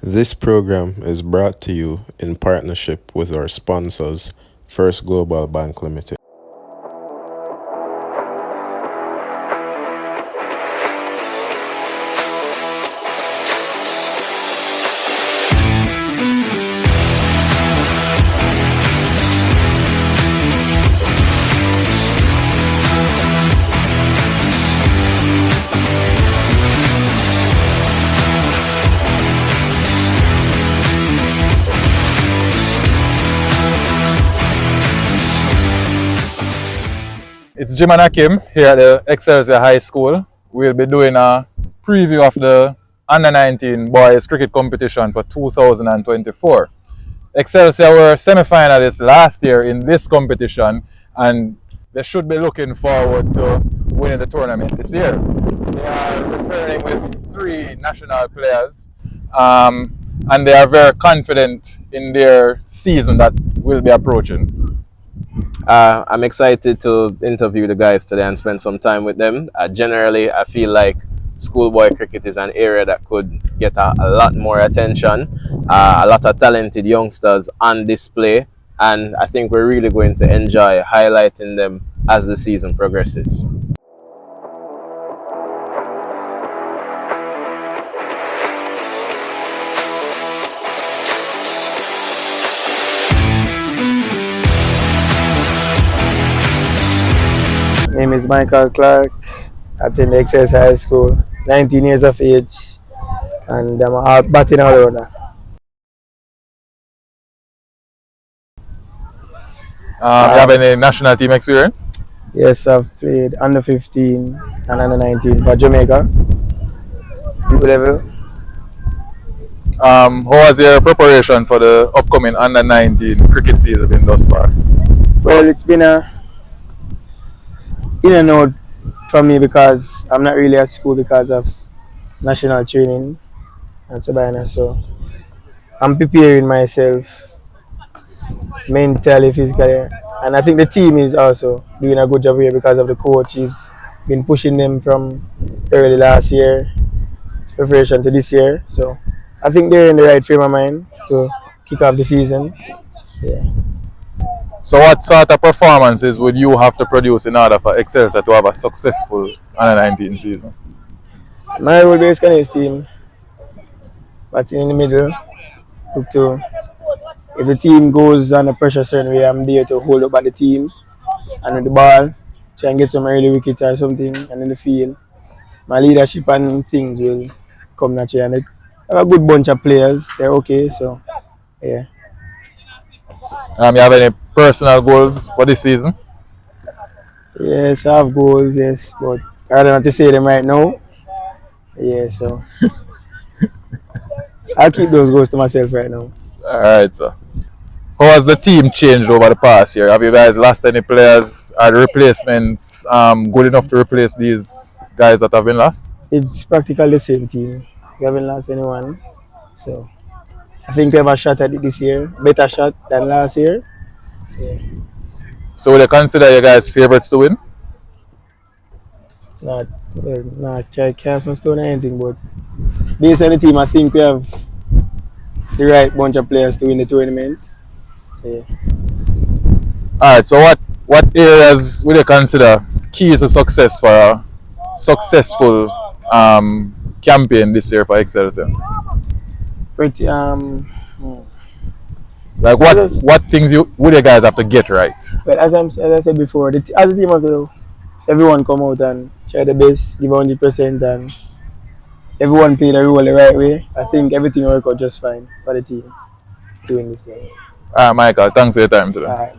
This program is brought to you in partnership with our sponsors, First Global Bank Limited. It's Jim and Akim here at the Excelsior High School. We'll be doing a preview of the Under-19 boys cricket competition for 2024. Excelsior were semi-finalists last year in this competition and they should be looking forward to winning the tournament this year. They are returning with 3 national players and they are very confident in their season that will be approaching. I'm excited to interview the guys today and spend some time with them. Generally, I feel like schoolboy cricket is an area that could get a lot more attention. A lot of talented youngsters on display, and I think we're really going to enjoy highlighting them as the season progresses. Name is Michael Clark. I attend Excelsior High School, 19 years of age, and I'm out batting all over. You have any national team experience? Yes, I've played under 15 and under 19 for Jamaica, people level. How was your preparation for the upcoming Under-19 cricket season been thus far? Well, it's been a in and out for me because I'm not really at school because of national training and Sabina. So I'm preparing myself mentally, physically, and I think the team is also doing a good job here because of the coach. He's been pushing them from early last year, preparation to this year. So I think they're in the right frame of mind to kick off the season. Yeah. So what sort of performances would you have to produce in order for Excelsior to have a successful Under-19 season? My role basically is team, but in the middle, look to if the team goes under pressure certain way, I'm there to hold up by the team and with the ball, try and get some early wickets or something, and in the field, my leadership and things will come naturally. And I have a good bunch of players. They're okay, so yeah. You have any personal goals for this season? Yes, I have goals, yes, but I don't want to say them right now. Yeah, so I'll keep those goals to myself right now. Alright, so how has the team changed over the past year? Have you guys lost any players? Are the replacements good enough to replace these guys that have been lost? It's practically the same team. We haven't lost anyone, so I think we have a shot at it this year. Better shot than last year. Yeah. So would you consider you guys favourites to win? Not try cast on stone or anything, but based on the team, I think we have the right bunch of players to win the tournament. So, yeah. Alright, so what areas would you consider keys to success for a successful campaign this year for Excelsior? Pretty Like what things would you guys have to get right? But as I said before, as a team also, everyone come out and try the best, give 100%, and everyone play the role the right way. I think everything will work out just fine for the team doing this thing. Alright, Michael, thanks for your time today. Alright.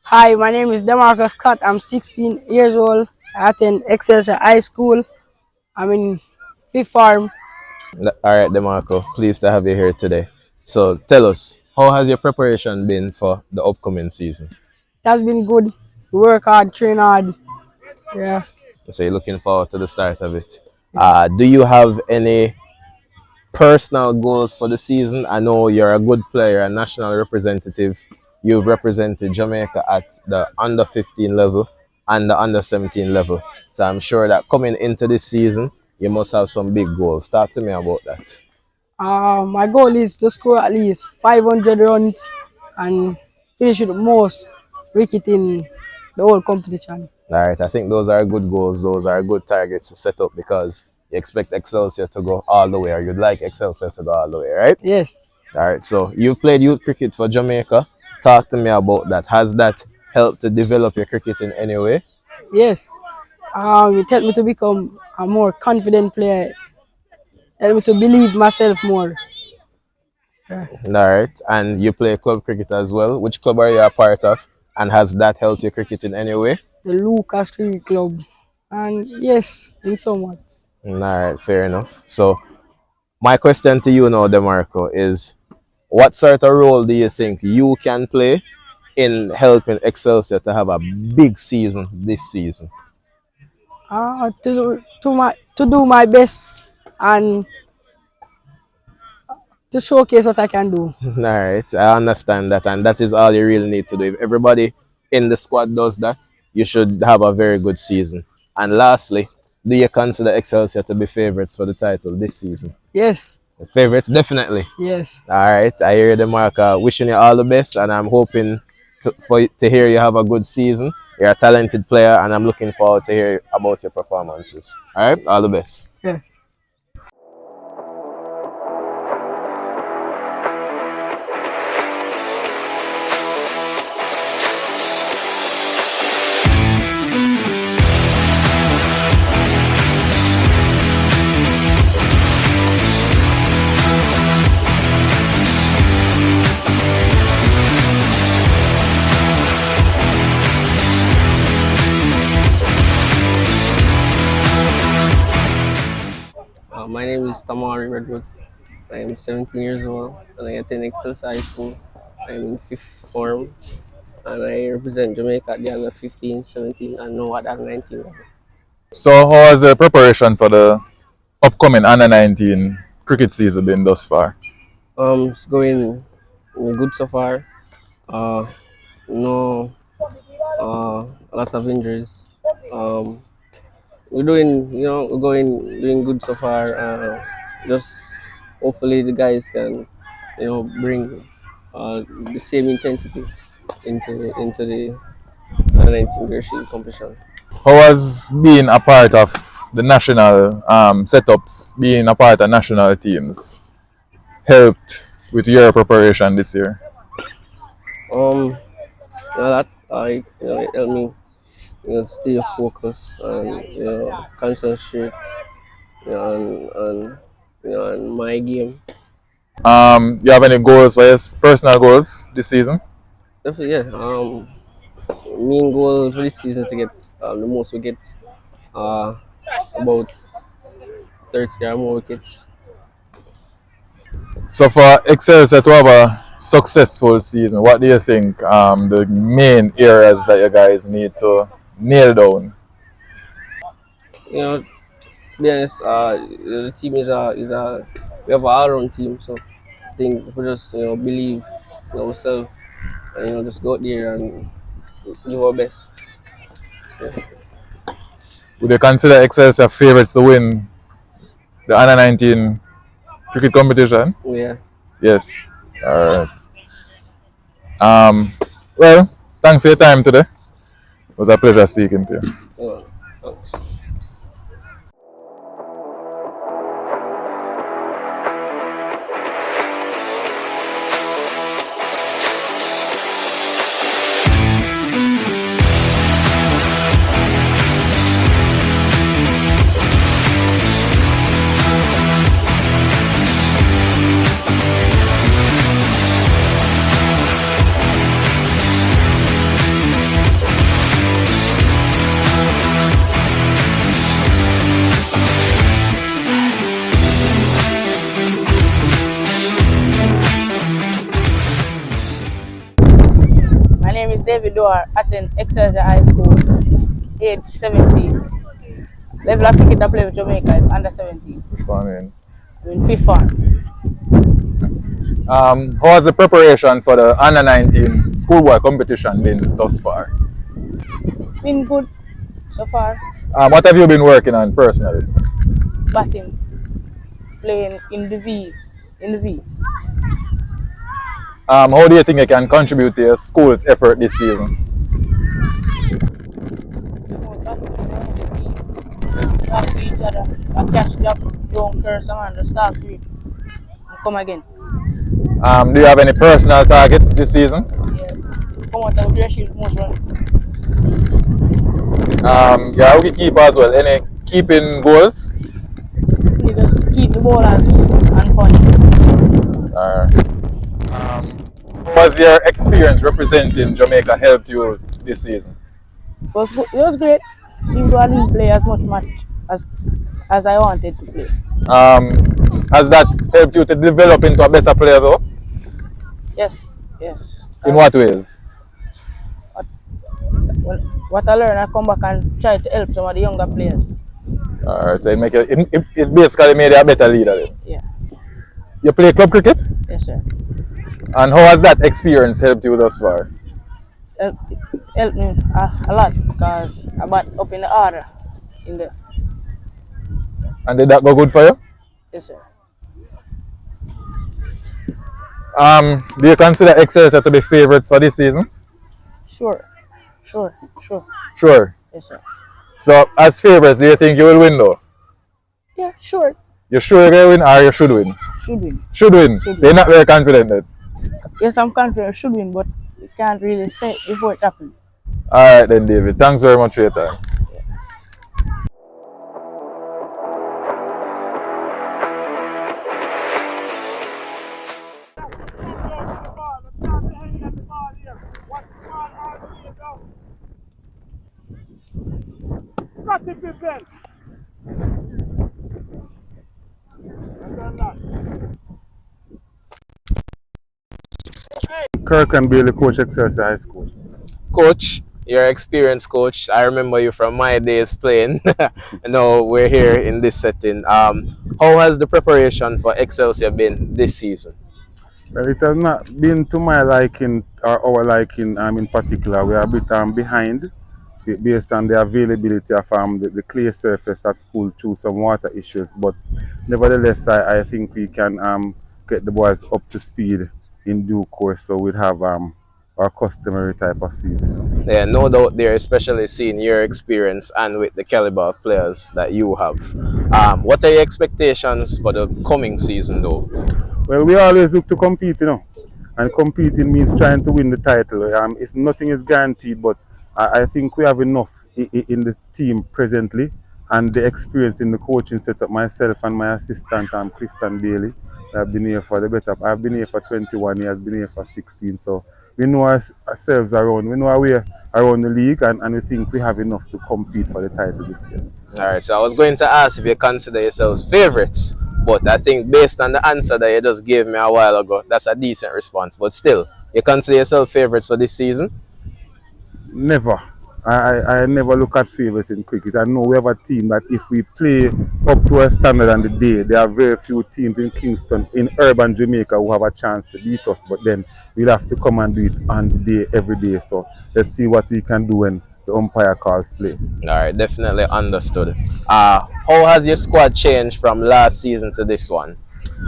Hi, my name is Demarcus Scott. I'm 16 years old. I attend Excelsior High School. I'm in 5th form. All right, Demarco, pleased to have you here today. So tell us, how has your preparation been for the upcoming season? It has been good. Work hard, train hard. Yeah. So you're looking forward to the start of it. Do you have any personal goals for the season? I know you're a good player, a national representative. You've represented Jamaica at the under 15 level and the under 17 level. So I'm sure that coming into this season, you must have some big goals. Talk to me about that. My goal is to score at least 500 runs and finish with the most wicket in the whole competition. All right, I think those are good goals. Those are good targets to set up because you expect Excelsior to go all the way, or you'd like Excelsior to go all the way, right? Yes. All right, so you've played youth cricket for Jamaica. Talk to me about that. Has that helped to develop your cricket in any way? Yes. It helped me to become a more confident player. Helped me to believe myself more. Yeah. All right, and you play club cricket as well. Which club are you a part of? And has that helped your cricket in any way? The Lucas Cricket Club. And yes, in somewhat. All right, fair enough. So my question to you now, Demarco, is what sort of role do you think you can play in helping Excelsior to have a big season this season? To do my best and to showcase what I can do. All right, I understand that, and that is all you really need to do. If everybody in the squad does that, you should have a very good season. And lastly, do you consider Excelsior to be favourites for the title this season? Yes. Favourites, definitely. Yes. All right, I hear the mark. Wishing you all the best, and I'm hoping to hear you have a good season. You're a talented player, and I'm looking forward to hear about your performances. All right, all the best. Yes. My name is Tamarine Redwood. I am 17 years old and I attend Excelsior High School. I am in fifth form and I represent Jamaica at the under 15, 17 and now at the under 19 level. So how has the preparation for the upcoming Under-19 cricket season been thus far? It's going good so far. No, a lot of injuries. We're doing, we're doing good so far. Just hopefully the guys can, bring the same intensity into the under-19 leadership competition. How has being a part of the national setups, being a part of national teams, helped with your preparation this year? That it helped me, stay focused and concentrate, on my game. You have any goals for your personal goals this season? Definitely, yeah. Main goal for this season is to get the most wickets, about 30 or more wickets. So for Excelsior to have a successful season, what do you think the main areas that you guys need to nail down? To be honest, the team we have an all-round team, so I think if we just believe in ourselves and just go out there and give our best. Yeah. Would you consider Excelsior favourites to win the Under-19 cricket competition? Yeah. Yes. Alright. Well, thanks for your time today. It was a pleasure speaking to you. Thanks. is David Doar, attend Excelsior High School, age 17. Level of cricket I play with Jamaica is under 17. Which one, man? I'm in fifth form. How has the preparation for the Under-19 schoolboy competition been thus far? Been good so far. What have you been working on personally? Batting, playing in the V's, in the V. How do you think you can contribute to your school's effort this season? Talk to each other, I catch job, don't curse someone, just start free and come again. Do you have any personal targets this season? Yeah. Come out and achieve most runs. Yeah, we keep as well. Any keeping goals? We just keep the ball as and point. How has your experience representing Jamaica helped you this season? It was great. Even though I didn't play as much match as I wanted to play. Has that helped you to develop into a better player though? Yes, yes. In what ways? What I learned, I come back and try to help some of the younger players. Alright, so it basically made you a better leader then? Yeah. You play club cricket? Yes, sir. And how has that experience helped you thus far? It helped me a lot because I bat up in the order. And did that go good for you? Yes, sir. Do you consider Excelsior to be favourites for this season? Sure. Sure. Yes, sir. So, as favourites, do you think you will win though? Yeah, sure. You sure you're going to win or you should win? Should win. Should win. Should So you're not very confident then? Yes, I'm confident I should win, but you can't really say it before it happens. Alright then, David. Thanks very much for your time. Kirk and Bailey, coach Excelsior High School. Coach, you're an experienced coach. I remember you from my days playing. Now we're here in this setting. How has the preparation for Excelsior been this season? Well, it has not been to my liking or our liking in particular. We are a bit behind based on the availability of the clay surface at school through some water issues. But nevertheless, I think we can get the boys up to speed in due course, so we'd have our customary type of season. Yeah, no doubt there, especially seeing your experience and with the caliber of players that you have. What are your expectations for the coming season though? Well, we always look to compete, and competing means trying to win the title. Nothing is guaranteed, but I think we have enough in this team presently, and the experience in the coaching setup. Myself and my assistant, Clifton Bailey, I've been here for I've been here for 21 years, been here for 16, so we know ourselves around. We know our way around the league, and we think we have enough to compete for the title this year. Alright, so I was going to ask if you consider yourselves favourites, but I think based on the answer that you just gave me a while ago, that's a decent response. But still, you consider yourself favourites for this season? Never. I never look at favourites in cricket. I know we have a team that if we play up to our standard on the day, there are very few teams in Kingston, in urban Jamaica, who have a chance to beat us. But then we'll have to come and do it on the day, every day. So let's see what we can do when the umpire calls play. Alright, definitely understood. How has your squad changed from last season to this one?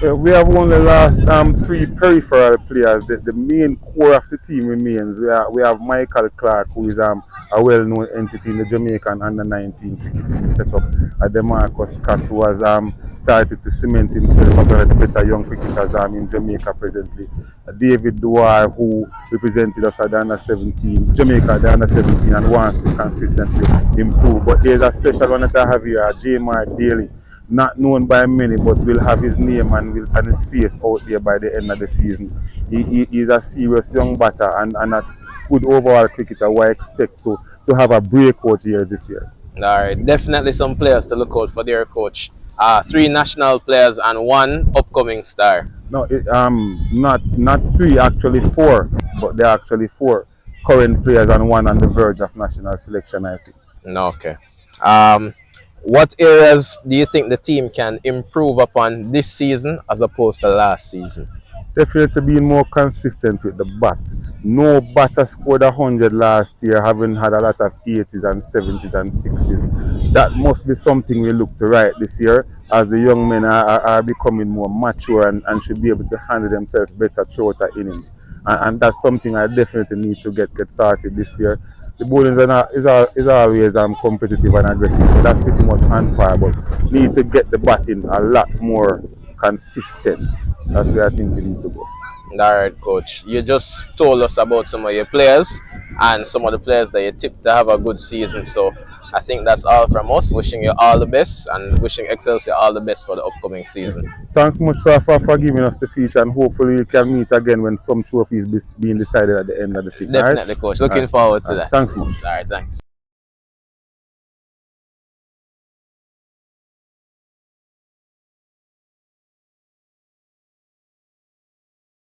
Well, we have only lost 3 peripheral players. The main core of the team remains. We have Michael Clark, who is a well-known entity in the Jamaican Under-19 cricket team set up. Demarcus Scott, who has started to cement himself as one of the better young cricketers in Jamaica presently. David Doar, who represented us at the Under-17, Jamaica at the Under-17, and wants to consistently improve. But there's a special one that I have here, J-Mark Daly. Not known by many, but will have his name and his face out there by the end of the season. He's a serious young batter and a good overall cricketer who I expect to have a breakout year this year. Alright, definitely some players to look out for their coach. 3 national players and 1 upcoming star. No, not 3, actually 4, but they're actually 4. current players and one on the verge of national selection, I think. No, okay. What areas do you think the team can improve upon this season as opposed to last season? Definitely being more consistent with the bat. No batter scored 100 last year, having had a lot of 80s and 70s and 60s. That must be something we look to right this year, as the young men are becoming more mature and should be able to handle themselves better throughout the innings. And that's something I definitely need to get started this year. The bowling is always competitive and aggressive, so that's pretty much on par, but need to get the batting a lot more consistent. That's where I think we need to go. All right, coach. You just told us about some of your players and some of the players that you tipped to have a good season. So I think that's all from us. Wishing you all the best and wishing Excelsior all the best for the upcoming season. Thanks much for giving us the feature, and hopefully we can meet again when some trophies being decided at the end of the thing. Definitely, right? coach. Looking forward to that. Thanks much. All right, thanks.